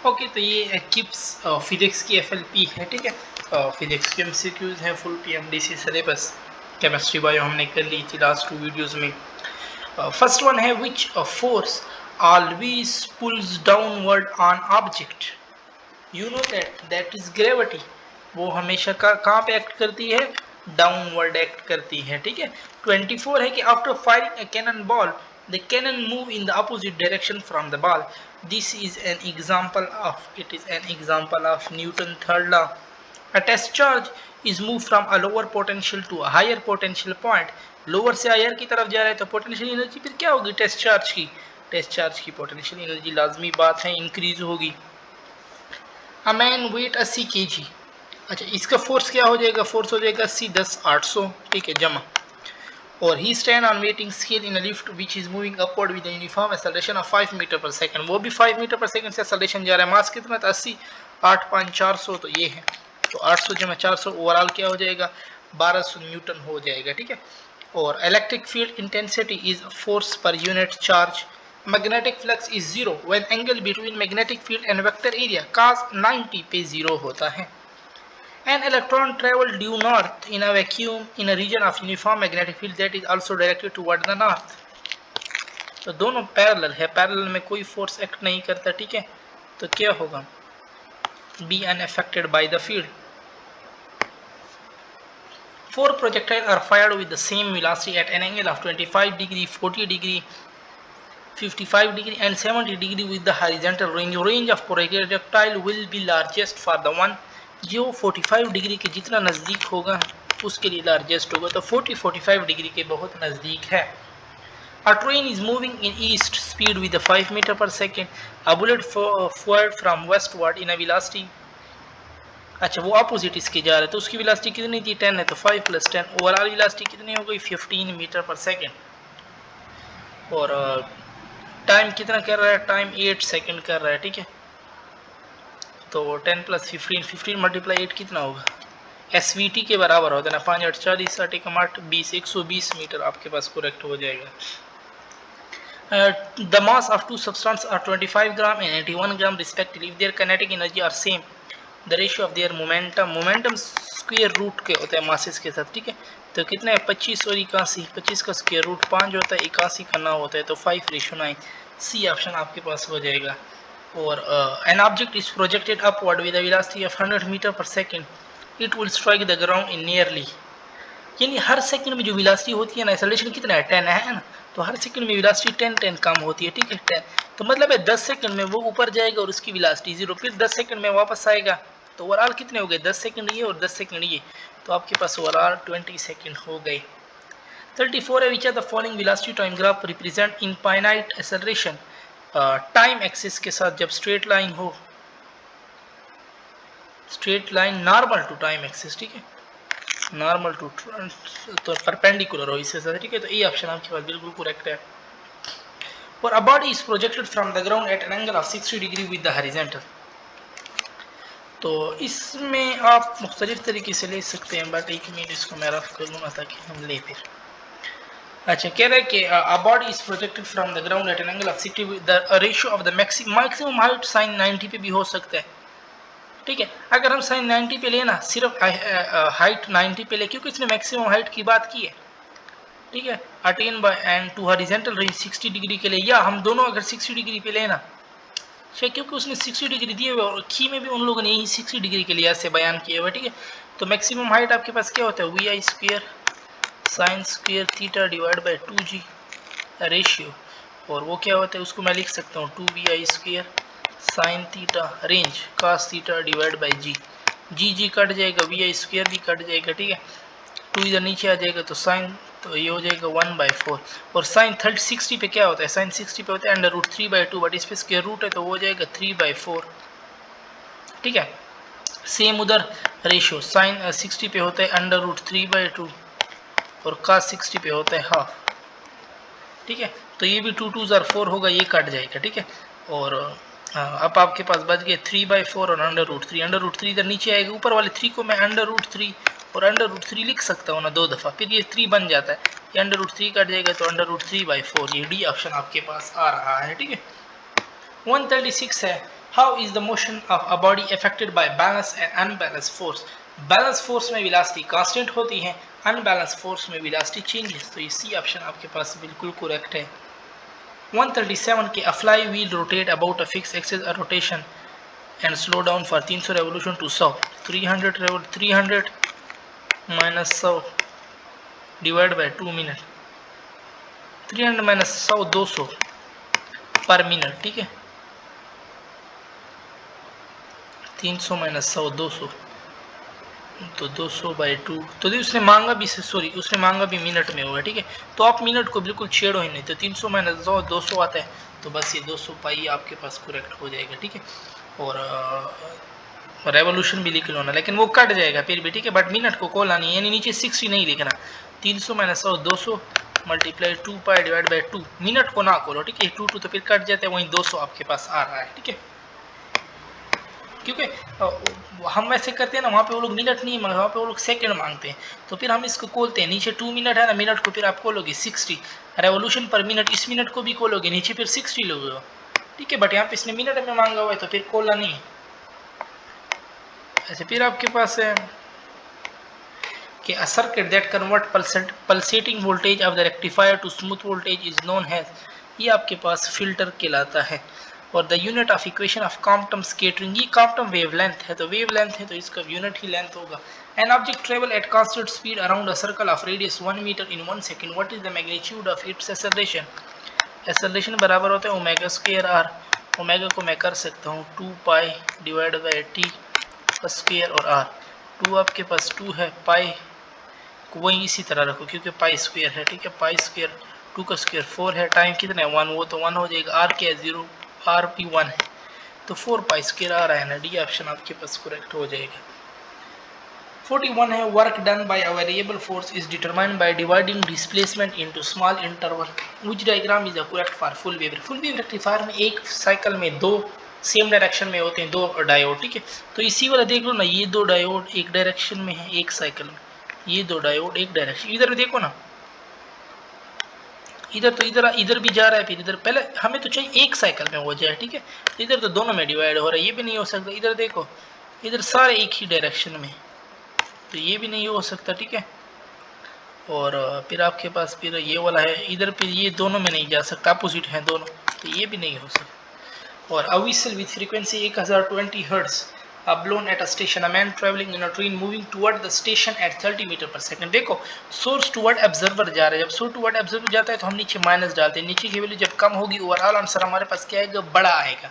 Okay, तो ये kips physics की एफएलपी है, ठीक है। फिजिक्स के एमसीक्यूज हैं, full PMDC syllabus. Chemistry bio हमने कर ली थी लास्ट 2 वीडियोस में। फर्स्ट वन है which force always pulls downward on object. You know that is gravity. वो हमेशा कहाँ पे एक्ट करती है? डाउनवर्ड एक्ट करती है, ठीक है। 24 है कि after firing a cannon ball the cannon move in the opposite direction from the ball. This is an example of Newton third law. A test charge is moved from a lower potential to a higher potential point. Lower से higher की तरफ जा रहा है तो potential energy फिर क्या होगी? टेस्ट चार्ज की। टेस्ट चार्ज की पोटेंशियल एनर्जी लाजमी बात है इंक्रीज होगी। A man weight 80 kg। अच्छा, इसका फोर्स क्या हो जाएगा? फोर्स हो जाएगा 80 10 800, ठीक है, जमा। और he stand on weighting scale in a lift which is moving upward with uniform acceleration of 5 metre per second. वो भी 5 मीटर पर सेकंड से एक्सेलरेशन जा रहा है। मास कितना था? 80 8 5 400, तो ये है। तो 800 जमा 400 ओवरऑल क्या हो जाएगा? 1200 न्यूटन हो जाएगा, ठीक है। और electric field intensity is force per unit charge. Magnetic flux is zero when angle between magnetic field and vector area cos 90 पे जीरो होता है। An electron travels due north in a vacuum in a region of uniform magnetic field that is also directed toward the north. तो दोनों parallel है, parallel में कोई force act नहीं करता, ठीक है। तो क्या होगा? Be unaffected by the field. Four projectiles are fired with the same velocity at an angle of 25 degree, 40 degree, 55 degree and 70 degree with the horizontal range. Range of projectile will be largest for the one जो 45 degree के जितना नज़दीक होगा उसके लिए largest होगा। तो 40-45 degree के बहुत नज़दीक है। A train is moving in east speed with a 5 meter per second. A bullet fired from westward in a velocity। अच्छा, वो अपोजिट इसके जा रहा है तो उसकी वेलोसिटी कितनी थी? 10 है, तो 5 + 10 ओवरऑल वेलोसिटी कितनी हो गई? 15 मीटर पर सेकेंड। और टाइम कितना कर रहा है? टाइम 8 सेकंड कर रहा है, ठीक है। तो 10 + 15, 15 × 8 कितना होगा? एसवीटी के बराबर होता है ना। 5 8 40 8 1 8 20 120 मीटर आपके पास करेक्ट हो जाएगा। The mass of two substances are 25 gram and 81 gram respectively. If their kinetic energy are same, the ratio of their momentum square root के होता है मासेस के साथ, ठीक है। तो कितना है? 25 और 81। 25 का स्क्वायर रूट 5 होता है, 81 का 9 होता है, तो 5:9। सी ऑप्शन आपके पास हो जाएगा। और an object is projected upward with a velocity of 100 meter per second. It will strike the ground in nearly, यानी हर सेकंड में जो वेलोसिटी होती है ना, एक्सेलरेशन कितना है? 10 है ना। तो हर सेकंड में वेलोसिटी 10 कम होती है, ठीक है, 10। तो मतलब है 10 सेकंड में वो ऊपर जाएगा और उसकी वेलोसिटी 0, फिर 10 सेकंड में वापस आएगा। तो ओवरऑल कितने हो गए? 10 सेकंड ये और 10 सेकंड ये। तो आपके पास ओवरऑल 20 सेकंड हो गए। 34 है, which are the following velocity time graph represent infinite acceleration. Time axis के साथ जब स्ट्रेट लाइन हो, straight line normal to time axis, ठीक है, नॉर्मल टू तो परपेंडिकुलर हो इससे साथ, ठीक है। तो ये ऑप्शन आपके पास बिल्कुल करेक्ट है। और a body is projected from the ground eight an angle of 60 degree with the horizontal. तो इसमें आप मुख्तलिफ तरीके से ले सकते हैं, बट एक मिनट इसको मैं रफ कर लूँगा ताकि हम ले फिर। अच्छा, कह रहा है कि a body is projected from the ground eight an angle of 60 with the ratio of the maximum height sin 90 पे भी हो सकता है, ठीक है। अगर हम sin 90 पे लेना, सिर्फ हाइट 90 पे ले, क्योंकि इसने मैक्सिमम हाइट की बात की है, ठीक है। Attain by and to horizontal range 60 degree के लिए, या हम दोनों अगर 60 डिग्री पे लेना, क्योंकि उसने 60 डिग्री दिए हुए और की में भी उन लोगों ने यही 60 डिग्री के लिए ऐसे बयान किया हुआ, ठीक है। तो मैक्सिमम हाइट आपके पास क्या होता है? vi² sin square theta divide bye 2g ratio. और वो क्या होता है? उसको मैं लिख सकता हूँ 2vi² sin theta range cos theta divide by G cut जाएगा, vi² भी कट जाएगा, ठीक है। 2 इधर नीचे आ जाएगा तो साइन, तो ये हो जाएगा 1/4। और साइन 60 पे क्या होता है? साइन 60 पे होता है √3/2, बट इस पे स्क्वायर रूट है तो वो हो जाएगा 3/4, ठीक है। सेम उधर रेशियो साइन 60 पे होता है √3/2 और cos 60 पे होता है हाफ, ठीक है। तो ये भी 2 2 4 होगा, ये कट जाएगा, ठीक है। और अब आपके पास बच गए 3/4 और √3 इधर नीचे आएगा। ऊपर वाले 3 को मैं √3 और √3 लिख सकता हूँ ना 2 दफ़ा, फिर ये 3 बन जाता है। ये √3 कट जाएगा तो √3/4। ये डी ऑप्शन आपके पास आ रहा है, ठीक है। 136 है, how is the motion of a body affected by balance and unbalance force? Balance force में वेलोसिटी कांस्टेंट होती है, अनबैलेंस फोर्स में वेलोसिटी चेंजेस। तो ये सी ऑप्शन आपके पास बिल्कुल करेक्ट है। 137 के, a flywheel rotate about a fixed axis of rotation and slow down for 300 revolution to 100. 300 minus 100 divided by 2 minute, 300 minus 100 200 पर मिनट, ठीक है। 300 माइनस 100 200, तो 200 बाई 2, तो उसने मांगा भी, सॉरी उसने मांगा भी मिनट में होगा, ठीक है। तो आप मिनट को बिल्कुल छेड़ो ही नहीं, तो 300 माइनस 100 200 आता है, तो बस ये 200 पाई आपके पास करेक्ट हो जाएगा, ठीक है। और रेवोल्यूशन भी लिख लो ना, लेकिन वो कट जाएगा फिर भी, ठीक है। बट मिनट को खोला नहीं, यानी नीचे 60 नहीं लिखना। 300 minus 100 200 multiply 2 pi divide by 2, minute को ना खोलो, ठीक है। 2 तो फिर कट जाते हैं, वहीं 200 आपके पास आ रहा है, ठीक है। क्योंकि हम वैसे करते हैं ना, वहाँ पे वो लोग मिनट नहीं मांगते, वहाँ पे वो लोग सेकंड मांगते हैं। तो फिर हम इसको खोलते हैं, नीचे 2 मिनट है ना, मिनट को फिर आप खोलोगे 60 रेवोल्यूशन पर मिनट, इस मिनट को भी खोलोगे, नीचे फिर 60 लोगे, ठीक है। बट यहाँ पे इसने मिनट में मांगा हुआ है, तो फिर खोला नहीं है। ऐसे फिर आपके पास है कि a circuit that convert pulsating voltage of the rectifier to smooth voltage is known as, ये आपके पास फिल्टर कहलाता है। और the unit of equation of quantum scattering, ये क्वांटम वेवलेंथ है, तो वेवलेंथ है तो इसका यूनिट ही लेंथ होगा। An object travel at constant speed around a circle of radius 1 metre in 1 second, what is the magnitude of its acceleration? Acceleration बराबर होता है ओमेगा स्क्वायर आर, ओमेगा को मैं कर सकता हूँ 2 pi divide by T square, और are 2 आपके पास 2 है, पाई को वही इसी तरह रखो क्योंकि पाई स्क्वायर है, ठीक है। पाई स्क्वायर 2 का स्क्वायर 4 है, टाइम कितना है 1, वो तो 1 हो जाएगा। आर क्या है 0, आर भी 1 है, तो 4 पाई स्क्वायर आ रहा है ना, डी ऑप्शन आपके पास करेक्ट हो जाएगा। 41 है, work done by a variable force is determined by dividing displacement into small interval, which diagram is correct for full wave? Full wave rectifier में एक साइकिल में दो सेम डायरेक्शन में होते हैं, दो डायोड, ठीक है। तो इसी वाला देख लो ना, ये दो डायोड एक डायरेक्शन में है एक साइकिल में, ये दो डायोड एक डायरेक्शन, इधर देखो ना, इधर तो इधर भी जा रहा है, फिर इधर, पहले हमें तो चाहिए एक साइकिल में हो जाए, ठीक है। तो इधर तो दोनों में डिवाइड हो रहा है, ये भी नहीं हो सकता। इधर देखो, इधर सारे एक ही डायरेक्शन में, तो ये भी नहीं हो सकता, ठीक है। और फिर आपके पास फिर ये वाला है, इधर फिर ये दोनों में नहीं जा सकता, अपोजिट हैं दोनों, तो ये भी नहीं हो सकता। और a whistle with frequency 1020 hertz blown at a station, a man traveling in a train moving toward the station at 30 metre per second. देखो सोर्स टुवर्ड ऑब्जर्वर जा रहा है, जब सोर्स टुवर्ड ऑब्जर्वर जाता है तो हम नीचे माइनस डालते हैं, नीचे की वैल्यू जब कम होगी ओवरऑल आंसर हमारे पास क्या आएगा, बड़ा आएगा,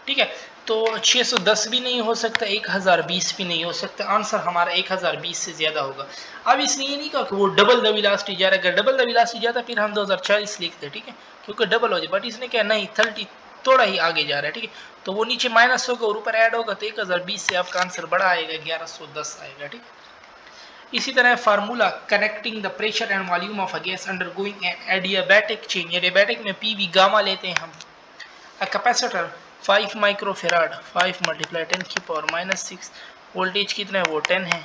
ठीक है। तो 610 भी नहीं हो सकता, 1020 भी नहीं हो सकता, आंसर हमारा 1020 से ज्यादा होगा। अब इसने ये नहीं कहा कि वो डबल द वेलोसिटी जा रहा है, अगर डबल द वेलोसिटी जाता फिर हम 2040 लिखते, ठीक है, क्योंकि डबल हो जाए। बट इसने क्या नहीं, 30 थोड़ा ही आगे जा रहा है, ठीक है। तो वो नीचे माइनस होगा और ऊपर ऐड होगा, तो 1020 से आपका आंसर बड़ा आएगा, 1110 आएगा, ठीक है। इसी तरह formula connecting the pressure and volume of a gas undergoing an adiabatic change, adiabatic में पीवी गामा लेते हैं हम। अ कैपेसिटर 5 माइक्रोफेराड 5 मल्टीप्लाई 10 की पावर -6, वोल्टेज कितना है वो 10 है,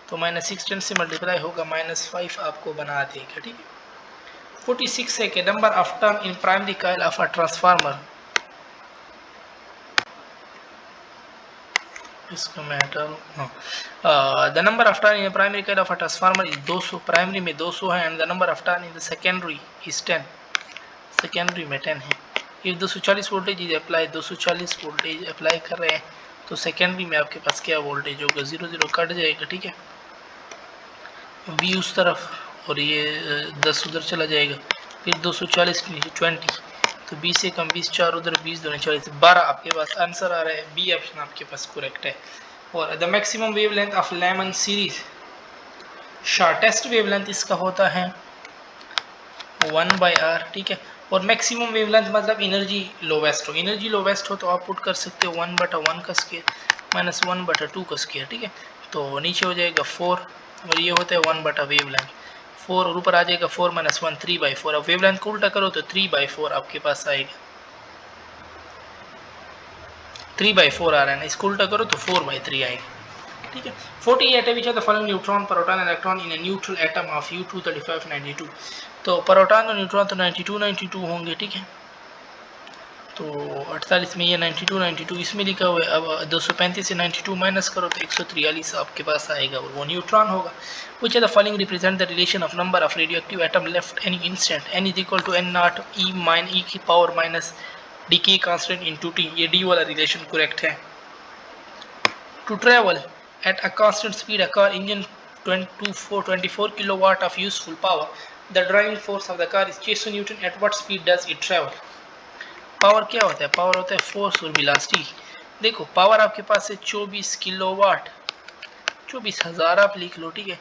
तो -6 10 से मल्टीप्लाई होगा -5 आपको बना देगा, ठीक है। 46 है कि number of turn in primary coil of a transformer, इसको मैं the number of turn in primary coil of a transformer is 200, primary में 200 है, and the number of turn in the secondary is 10, secondary में 10 है। ये 240 voltage is apply, 240 voltage apply कर रहे हैं, तो सेकेंडरी में आपके पास क्या वोल्टेज होगा, 0 0 कट जाएगा, ठीक है। V उस तरफ और ये 10 उधर चला जाएगा, फिर 240 के नीचे 20, तो 20 से कम 20, 4 उधर 20 दोनों 40, 12 आपके पास आंसर आ रहा है, बी ऑप्शन आपके पास करेक्ट है। और the maximum wavelength of Lyman series, shortest wavelength इसका होता है 1/r, ठीक है। और मैक्सिमम वेवलेंथ मतलब एनर्जी लोवेस्ट हो, एनर्जी लोवेस्ट हो तो आप पुट कर सकते हो 1/1 का स्क्वायर माइनस 1/2 का स्क्वायर, ठीक है। तो नीचे हो जाएगा 4 और ये होता है 1 वेवलेंथ 4, और ऊपर आ जाएगा 4 - 1 3/4। अब वेवलेंथ को उल्टा करो तो 3/4 आपके पास आएगा, 3/4 आ रहा है ना, इसको उल्टा करो तो 4/3 आएगा, ठीक है। 48 है, which are the following neutron, proton, electron in a neutral atom of U235 92, तो प्रोटॉन और न्यूट्रॉन तो 92 92 होंगे, ठीक है। तो 48 में ये 92 इसमें लिखा हुआ है। अब 235 से 92 माइनस करो तो 143 आपके पास आएगा और वो न्यूट्रॉन होगा। Which of the following represent the relation of number of radioactive atom left any instant? n is equal to n naught e की power minus decay constant into t। ये d वाला रिलेशन करेक्ट है। To travel at a constant speed, a car engine 24 kilowatt of useful power. The driving force of the car is 6 Newton. At what speed does it travel? Power क्या होता है? Power होता है force और velocity. देखो power आपके पास है 24 kilowatt, 24,000 आप लिख लो, ठीक है,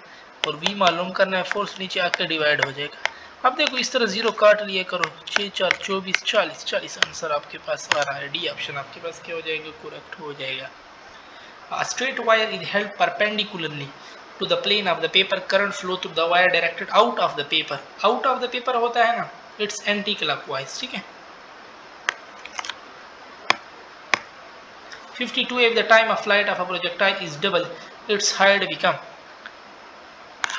और v मालूम करना है, फोर्स नीचे आकर डिवाइड हो जाएगा। अब देखो इस तरह जीरो काट लिया करो, 6 4 24 40 40 आंसर आपके पास आ रहा है। डी ऑप्शन आपके पास क्या हो जाएगा? करेक्ट हो जाएगा। A straight wire is held perpendicularly to the plane of the paper. Current flow through the wire directed out of the paper. Out of the paper होता है ना, it's anti clockwise, ठीक है। 52 if the time of flight of a projectile is double, its height become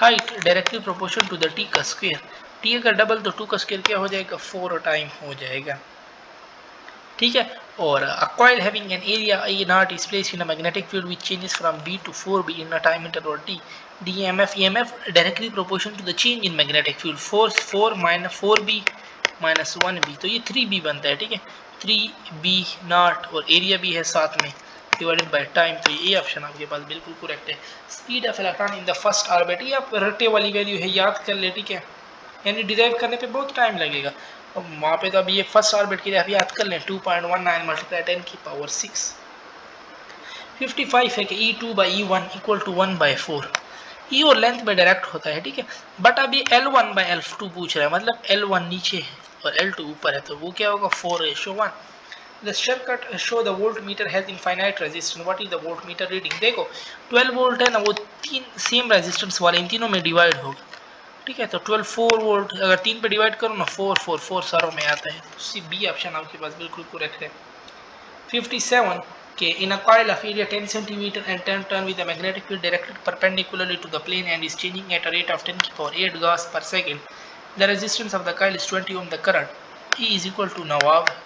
height directly proportional to the t का square। t का double तो 2 का square क्या हो जाएगा? 4 टाइम हो जाएगा, ठीक है। और a coil having an area A naught is placed in a magnetic field which changes from B to 4B in a time interval T. DEMF EMF directly proportional to the change in magnetic field। force 4 minus 4B minus 1B, तो ये 3B बनता है, ठीक है। 3B naught और area भी है साथ में डिवाइडेड बाय टाइम, तो ये ऑप्शन आपके पास बिल्कुल करेक्ट है। Speed of electron in the first orbit, ये आप रट्टे वाली वैल्यू है, याद कर ले, ठीक है, यानी डिराइव करने पे बहुत टाइम लगेगा। अब वहाँ पे तो अभी ये फर्स्ट ऑर्बिट के लिए अभी याद कर लें, 2.19 मल्टीप्लाई 10 की पावर 6। 55 है कि E2/E1 इक्वल टू 1/4। ई और लेंथ में डायरेक्ट होता है, ठीक है, बट अभी L1/L2 पूछ रहा है, मतलब L1 नीचे है और L2 ऊपर है, तो वो क्या होगा? 4:1। The shortcut show the voltmeter has infinite resistance. What is the voltmeter reading? देखो 12 वोल्ट है ना, वो तीन सेम रेजिस्टेंस वाले इन तीनों में डिवाइड होगा, ठीक है, तो 12 4 वोल्ट अगर 3 पे डिवाइड करो ना, 4 4 4 सारों में आता है, तो सी बी ऑप्शन आपके पास बिल्कुल करेक्ट है। 57 के in a coil of area 10 cm and 10 turn with a magnetic field directed perpendicularly to the plane and is changing at a rate of 10 की power 8 gas per second. The resistance of the coil is 20 ohm. The current E is equal to Nawab.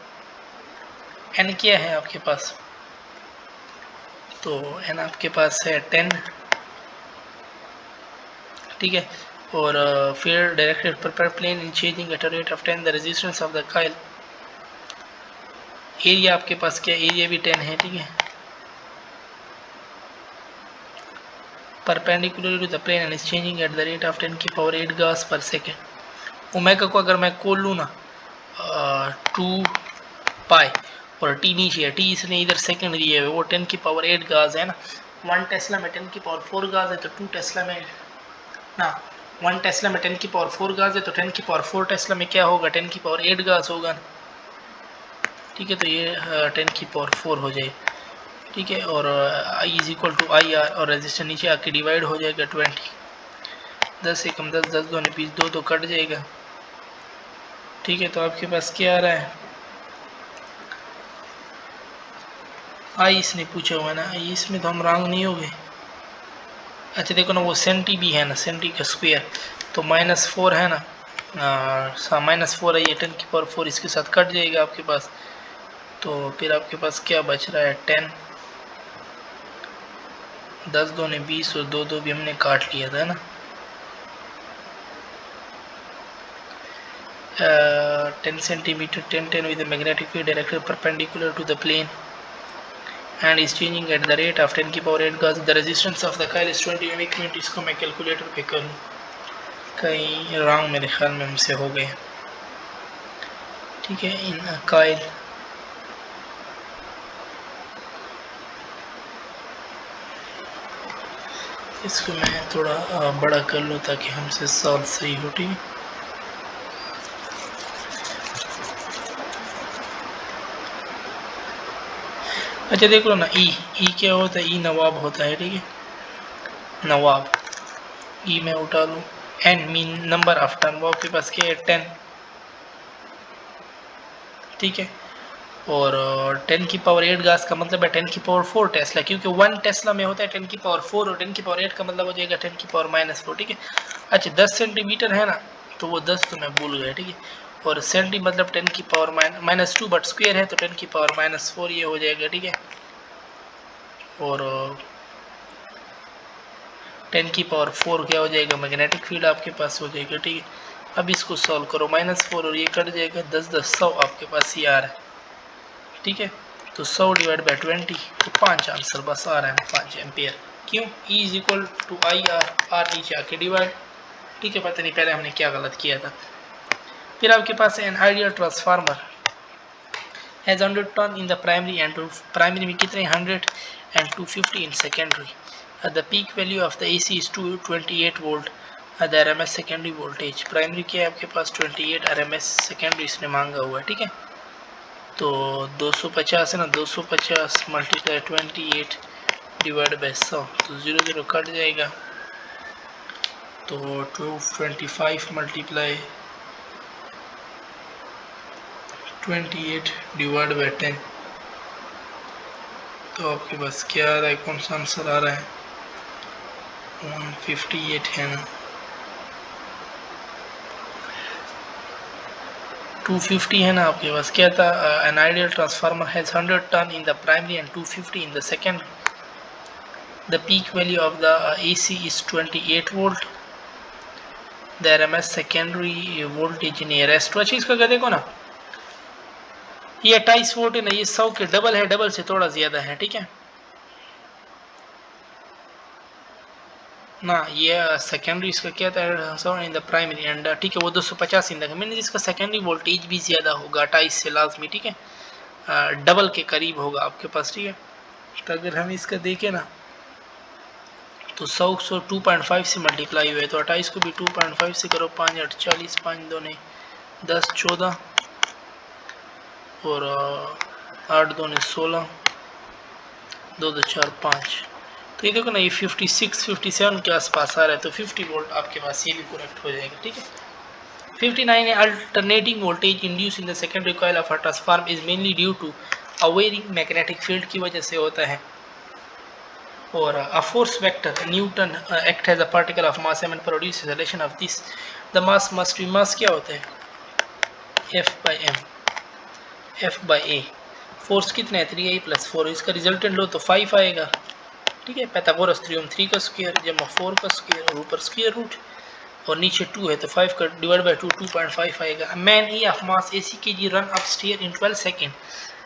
n क्या है आपके पास? तो n आपके पास है 10, ठीक है, और फिर डायरेक्टेड पर plane in changing at a rate of 10। The resistance of the coil, area आपके पास क्या? एरिया भी 10 है, ठीक है, perpendicular to the plane and is changing at the rate of 10 की पावर 8 गास पर सेकेंड। ओमेगा को अगर मैं खोल लूँ ना 2 पाई और टी नीचे है, टी इसने इधर सेकेंड दिए हुए, वो 10 की पावर 8 गाज है ना, 1 टेस्ला में 10 की पावर 4 गाज है, तो 2 टेस्ला में ना 1 टेस्ला में 10 की पावर 4 गाज है, तो 10 की पावर 4 टेस्ला में क्या होगा? 10 की पावर 8 गाज होगा, ठीक है, तो ये 10 की पावर 4 हो जाए, ठीक है, और I is equal to I R, और रजिस्टर नीचे आके डिवाइड हो जाएगा 20। 10 से कम 10, 10 2 20, 2 तो कट जाएगा, ठीक है, तो आपके पास क्या आ रहा है? आई इसने पूछा हुआ है ना, इसमें तो हम रॉन्ग नहीं हो गए। अच्छा देखो ना, वो सेंटी भी है ना, सेंटी का स्क्वायर, तो -4 है ना, -4 है, ये 10 की पावर 4 इसके साथ कट जाएगा आपके पास, तो फिर आपके पास क्या बच रहा है? 10, 10 2 20 और 2 2 भी हमने काट लिया था ना। 10 centimeter 10 10 with a magnetic field directed perpendicular to the plane and is changing at the rate of 10 की power 8 gas. The resistance of the coil is 20 ohm। 1 minute इसको मैं कैलकुलेटर पे करूँ, कहीं रॉन्ग मेरे ख्याल में हमसे हो गए, ठीक है। इन कॉइल इसको मैं थोड़ा बड़ा कर लूँ ताकि हमसे सॉल्व सही हो, ठीक है। अच्छा देख लो ना, ई क्या होता है? ई नवाब होता है, ठीक है, नवाब। ई में उठा लूँ, N mean number of turn, वो आपके पास क्या है? 10, ठीक है, और 10 की पावर 8 गास का मतलब है 10 की पावर 4 टेस्ला, क्योंकि 1 टेस्ला में होता है 10 की पावर 4 और 10 की पावर 8 का मतलब हो जाएगा 10 की पावर -4, ठीक है। अच्छा 10 सेंटीमीटर है ना, तो वो 10 तो मैं भूल गया, ठीक है, और सेंटी मतलब 10 की पावर -2, बट स्क्वायर है तो 10 की पावर -4 ये हो जाएगा, ठीक है। और 10 की पावर 4 क्या हो जाएगा, मैग्नेटिक फील्ड आपके पास हो जाएगा, ठीक है। अब इसको सॉल्व करो, -4 और ये कट जाएगा, 10 10 100 आपके पास ये आ रहा है, ठीक है। तो 100 डिवाइड बाई 20 तो 5 आंसर बस आ रहा है, 5 एम्पियर। क्यों? E is equal to I R नीचे आके डिवाइड, ठीक है। पता नहीं पहले हमने क्या गलत किया था। फिर आपके पास an ideal transformer has 100 turn in the primary and primary में कितने 100 and 250 in secondary. The peak value of the AC is 228 volt. The RMS secondary voltage primary क्या है आपके पास 28, RMS secondary इसने मांगा हुआ है, ठीक है। तो 250 है ना, 250 मल्टीप्लाई 28 डिवाइड बाई 100 तो 0 0 कट जाएगा। तो 225 मल्टीप्लाई 28 डिवाइड बाई 10 तो आपके पास क्या आ रहा है, कौन सा आंसर आ रहा है, 158 है ना, 250 है ना आपके पास। क्या था, N ideal transformer has 100 turn in the primary and 250 in the second. The peak value of the AC is 28 volt. The RMS secondary voltage nearest, तो अच्छा इसका क्या देखो ना, ये 28 वोल्ट है ना, ये 100 के डबल है, डबल से थोड़ा ज्यादा है, ठीक है ना। ये सेकेंडरी इसका क्या था, 100 इन द प्राइमरी एंड, ठीक है वो 250 इन द, मीन इसका सेकेंडरी वोल्टेज भी ज्यादा होगा 28 से लाजमी, ठीक है, डबल के करीब होगा आपके पास, ठीक है। तो अगर हम इसका देखें ना तो 100 2.5 से मल्टीप्लाई हुए, तो 28 को भी 2.5 से करो, 5 8 40, 5 2 ने 10 14 और 8 2 ने 16, 2 2 4 5। तो ये देखो ना, ये 56 57 के आसपास आ रहा है, तो 50 वोल्ट आपके पास ये भी करेक्ट हो जाएगा, ठीक है। 59 है, alternating voltage induce in the secondary coil of a transformer is mainly due to a varying magnetic field की वजह से होता है। और a force vector Newton act as a particle of mass m and produces a relation of this, the mass must be, mass क्या होता है, F by m, F by a, force कितना है 3i + 4, इसका रिजल्टेंट लो तो 5 आएगा, ठीक है। पैथागोरस थ्योरम 3 का स्क्वायर जमा 4 का स्क्वायर और ऊपर स्क्वायर रूट और नीचे 2 है तो 5 का डिवाइड बाय 2 2.5 आएगा। Man E of mass 80 kg run upstairs in 12 seconds.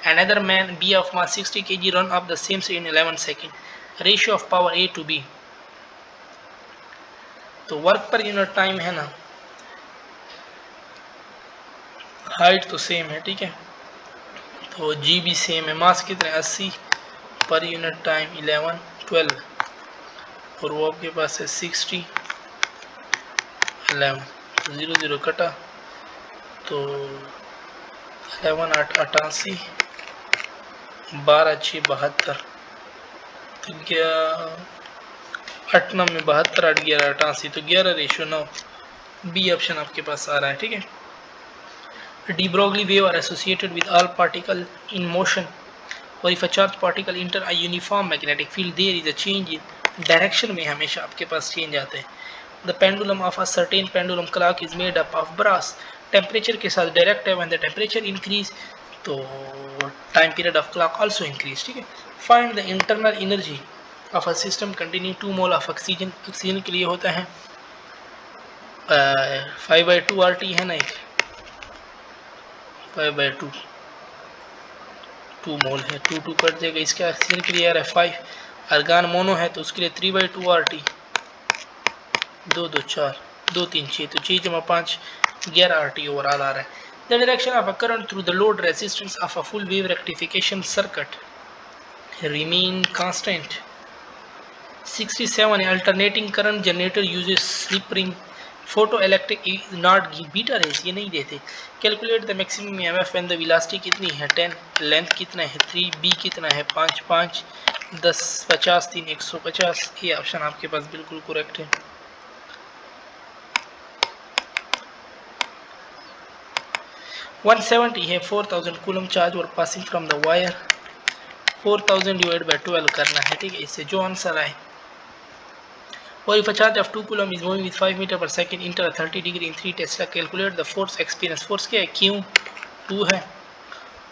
Another man B of mass 60 kg run up the same street in 11 seconds. Ratio of power A to B. तो work per unit time है ना, height तो same है, ठीक है। तो जी भी same है, मास कितने 80 पर यूनिट टाइम 11 12 और वो आपके पास है 60 11, तो 0 0 कटा, तो 11 8 88 12 6 72, तो 8 9 में 72 8 11 88, तो 11:9, बी ऑप्शन आपके पास आ रहा है, ठीक है। De Broglie wave are associated with all particles in motion, or if a charged particle enter a uniform magnetic field, there is a change in direction में हमेशा आपके पास चेंज आते हैं। The pendulum of a certain pendulum clock is made up of brass. Temperature के साथ direct है, when the temperature increase तो time period of clock also increase, ठीक है। Find the internal energy of a system containing 2 mole of oxygen, oxygen के लिए होता है 5/2 RT है ना, एक 5/2 2 मोल है, 2 2 कट जाएगा, इसके ऑक्सीजन के लिए आ रहा है 5, अर्गान मोनो है तो उसके लिए 3/2 RT, 2 2 4 2 3 6, तो 6 जमा 5 11 RT ओवरऑल आ रहा है। The direction of a current through the load resistance of a full wave rectification circuit remain constant. 67 alternating current generator uses slip ring, photo electric is not beta rays, ये नहीं देते। Calculate the maximum EMF when the velocity कितनी है 10, length कितना है 3, B कितना है 5 5 10 50 3 150, ये ऑप्शन आपके पास बिल्कुल करेक्ट है। 170 है, 4000 कूलम चार्ज और passing from the wire, 4000 divide by 12 करना है, ठीक है। इससे जो आंसर आए Or if a charge of 2 coulomb is moving with 5 meter per second inter a 30 degree in 3 Tesla, calculate the force experience. Force क्या है? Q 2 है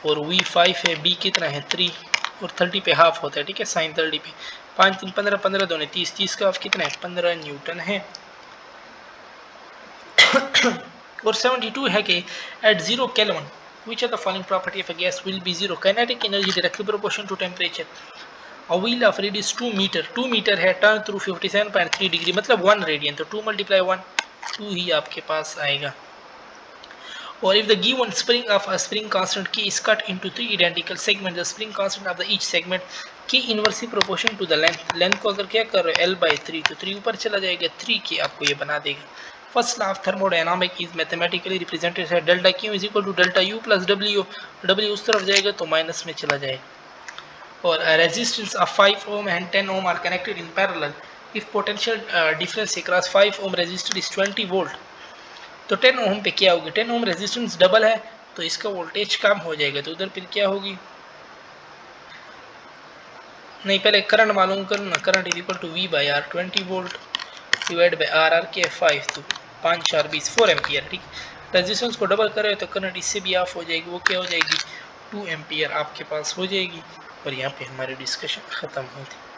और V 5 है, B कितना है? 3 और 30 पे हाफ होता है, ठीक है, साइन 30 पे 5 3 15 15 दोनों 30 30 का हाफ कितना है? 15 न्यूटन है। और 72 है कि at 0 Kelvin which of the following property of a gas will be zero? Kinetic energy directly proportional to temperature. A wheel of radius 2 meter, 2 meter है, turn through 57.3 डिग्री, मतलब 1 रेडियन, तो 2 × 1 2 ही आपके पास आएगा। और if the given spring of a spring constant K is cut into 3 identical segments, the spring constant of the each segment K inversely proportion to the length, length को अगर क्या कर रहे हो L/3, तो 3 ऊपर चला जाएगा, 3 K आपको ये बना देगा। First law of thermodynamics is mathematically represented as delta Q is equal to delta U plus W, W उस तरफ जाएगा तो माइनस में चला जाएगा। और resistance of 5 ohm and 10 ohm are connected in parallel if potential difference across 5 ohm resistor is 20 volt, तो 10 ओम पे क्या होगी? 10 ओम रेजिस्टेंस डबल है तो इसका वोल्टेज कम हो जाएगा, तो उधर फिर क्या होगी? नहीं, पहले करंट मालूम करो ना। Current is equal to V/R 20 volt divide by R के 5, तो 5 4 20 4 एम्पियर, ठीक। रेजिस्टेंस को डबल करे तो करंट इससे भी ऑफ हो जाएगी, वो क्या हो जाएगी? 2 एम्पियर आपके पास हो जाएगी। और यहाँ पे हमारी डिस्कशन ख़त्म होती है।